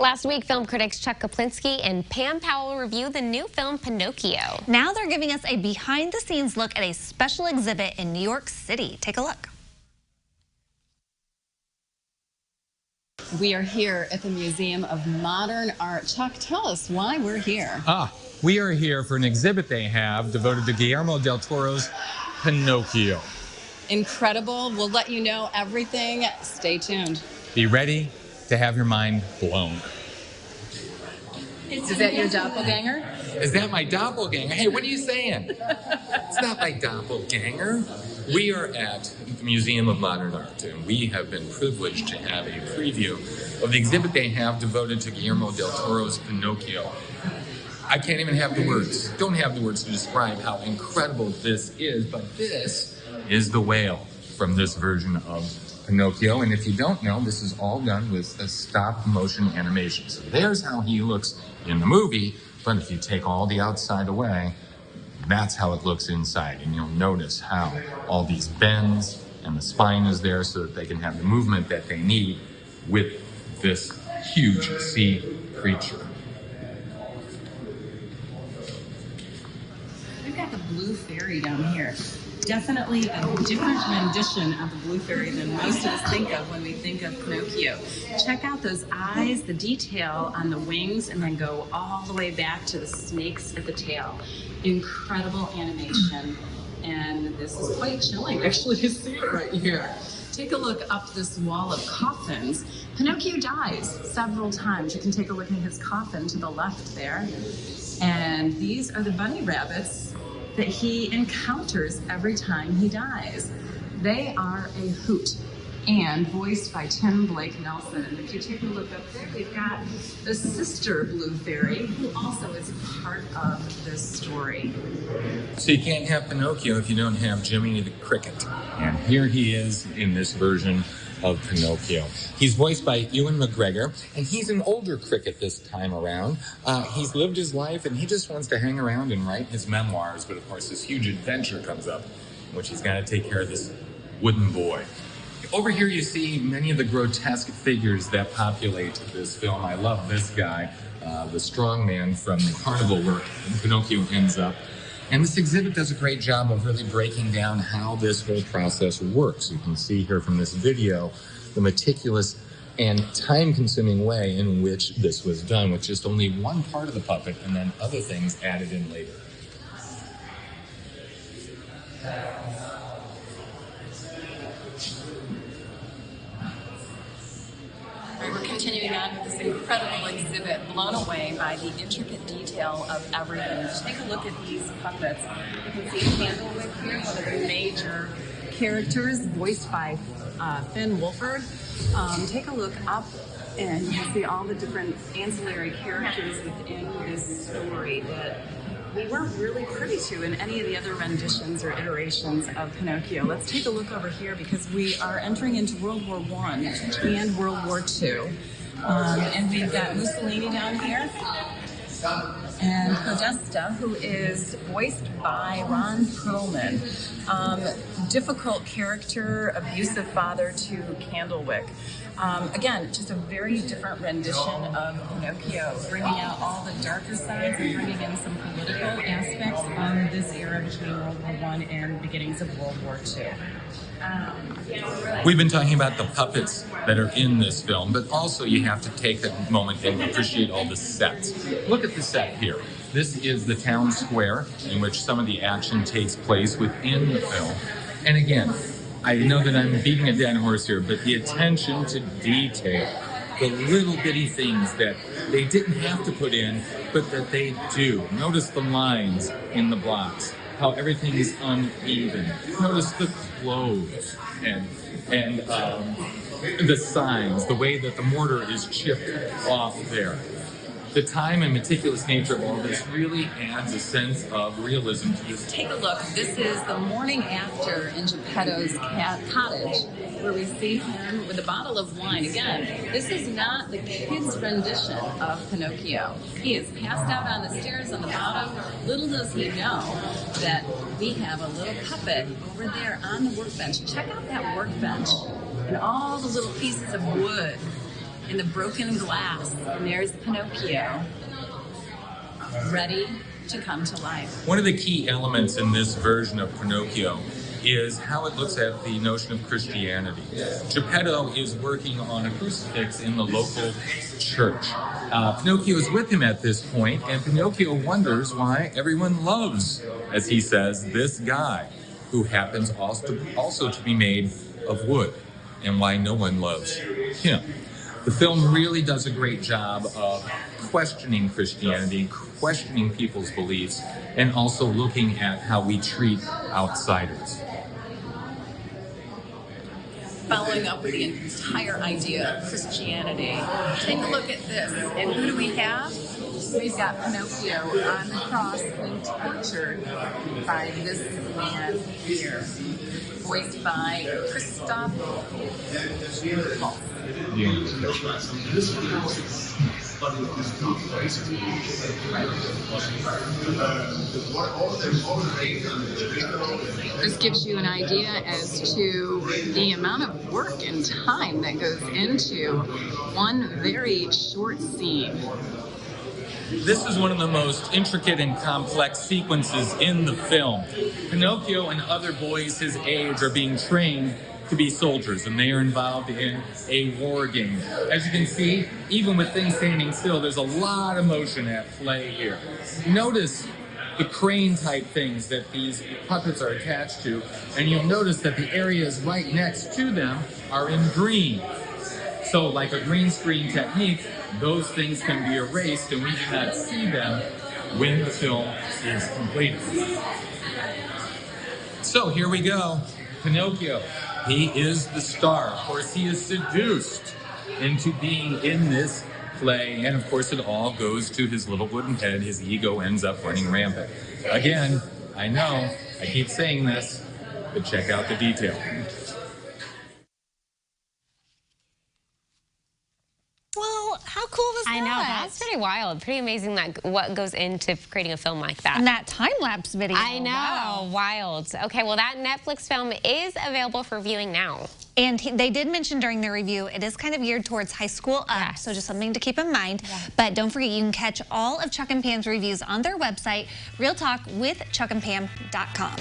Last week, film critics Chuck Kaplinski and Pam Powell reviewed the new film Pinocchio. Now they're giving us a behind-the-scenes look at a special exhibit in New York City. Take a look. We are here at the Museum of Modern Art. Chuck, tell us why we're here. We are here for an exhibit they have devoted to Guillermo del Toro's Pinocchio. Incredible. We'll let you know everything. Stay tuned. Be ready to have your mind blown. Is that your doppelganger? Is that my doppelganger? Hey, what are you saying? It's not my doppelganger. We are at the Museum of Modern Art, and we have been privileged to have a preview of the exhibit they have devoted to Guillermo del Toro's Pinocchio. I can't even have the words, don't have the words to describe how incredible this is, but this is the whale from this version of Pinocchio. And if you don't know, this is all done with a stop motion animation. So there's how he looks in the movie, but if you take all the outside away, that's how it looks inside. And you'll notice how all these bends and the spine is there so that they can have the movement that they need with this huge sea creature. We've got the Blue Fairy down here. Definitely a different rendition of the Blue Fairy than most of us think of when we think of Pinocchio. Check out those eyes, the detail on the wings, and then go all the way back to the snakes at the tail. Incredible animation, and this is quite chilling actually to see it right here. Take a look up this wall of coffins. Pinocchio dies several times. You can take a look at his coffin to the left there. And these are the bunny rabbits that he encounters every time he dies. They are a hoot, and voiced by Tim Blake Nelson. And if you take a look up there, we've got the sister Blue Fairy, who also is part of this story. So you can't have Pinocchio if you don't have Jimmy the Cricket. And here he is in this version of Pinocchio. He's voiced by Ewan McGregor, and he's an older cricket this time around. He's lived his life, and he just wants to hang around and write his memoirs, but of course this huge adventure comes up in which he's got to take care of this wooden boy. Over here you see many of the grotesque figures that populate this film. I love this guy, the strong man from the carnival work that Pinocchio ends up. And this exhibit does a great job of really breaking down how this whole process works. You can see here from this video the meticulous and time-consuming way in which this was done, with just only one part of the puppet and then other things added in later. We're continuing on with this incredible exhibit, blown away by the intricate detail of everything. Take a look at these puppets. You can see Candlewick here, one of the major characters, voiced by Finn Wolford. Take a look up and you can see all the different ancillary characters within this story that we weren't really privy to in any of the other renditions or iterations of Pinocchio. Let's take a look over here because we are entering into World War I and World War II. And we've got Mussolini down here and Podesta, who is voiced by Ron Perlman. Difficult character, abusive father to Candlewick. Again, just a very different rendition of Pinocchio, bringing out all the darker sides and bringing in some political aspects of this era between World War I and beginnings of World War II. We've been talking about the puppets that are in this film, but also you have to take a moment and appreciate all the sets. Look at the set here. This is the town square in which some of the action takes place within the film. And again, I know that I'm beating a dead horse here, but the attention to detail, the little bitty things that they didn't have to put in, but that they do. Notice the lines in the blocks, how everything is uneven. Notice the clothes and the signs, the way that the mortar is chipped off there. The time and meticulous nature of all this really adds a sense of realism to this. Take a look. This is the morning after in Geppetto's cottage, where we see him with a bottle of wine. Again, this is not the kid's rendition of Pinocchio. He is passed out on the stairs on the bottom. Little does he know that we have a little puppet over there on the workbench. Check out that workbench and all the little pieces of wood in the broken glass. And there's Pinocchio, ready to come to life. One of the key elements in this version of Pinocchio is how it looks at the notion of Christianity. Geppetto is working on a crucifix in the local church. Pinocchio is with him at this point, and Pinocchio wonders why everyone loves, as he says, this guy, who happens also to be made of wood, and why no one loves him. The film really does a great job of questioning Christianity, questioning people's beliefs, and also looking at how we treat outsiders. Following up with the entire idea of Christianity, take a look at this. And who do we have? We've got Pinocchio on the cross being tortured by this man here, voiced by Christoph Waltz. This gives you an idea as to the amount of work and time that goes into one very short scene. This is one of the most intricate and complex sequences in the film. Pinocchio and other boys his age are being trained to be soldiers, and they are involved in a war game. As you can see, even with things standing still, there's a lot of motion at play here. Notice the crane-type things that these puppets are attached to, and you'll notice that the areas right next to them are in green. So, like a green screen technique, those things can be erased, and we do not see them when the film is completed. So here we go, Pinocchio. He is the star. Of course, he is seduced into being in this play, and of course it all goes to his little wooden head. His ego ends up running rampant. Again, I know, I keep saying this, but check out the detail. Well, how cool was that? I know, that's pretty wild. Pretty amazing that what goes into creating a film like that. And that time-lapse video. I know, wow. wild. Okay, well that Netflix film is available for viewing now. And they did mention during the review, it is kind of geared towards high school up, so just something to keep in mind. Yeah. But don't forget, you can catch all of Chuck and Pam's reviews on their website, realtalkwithchuckandpam.com.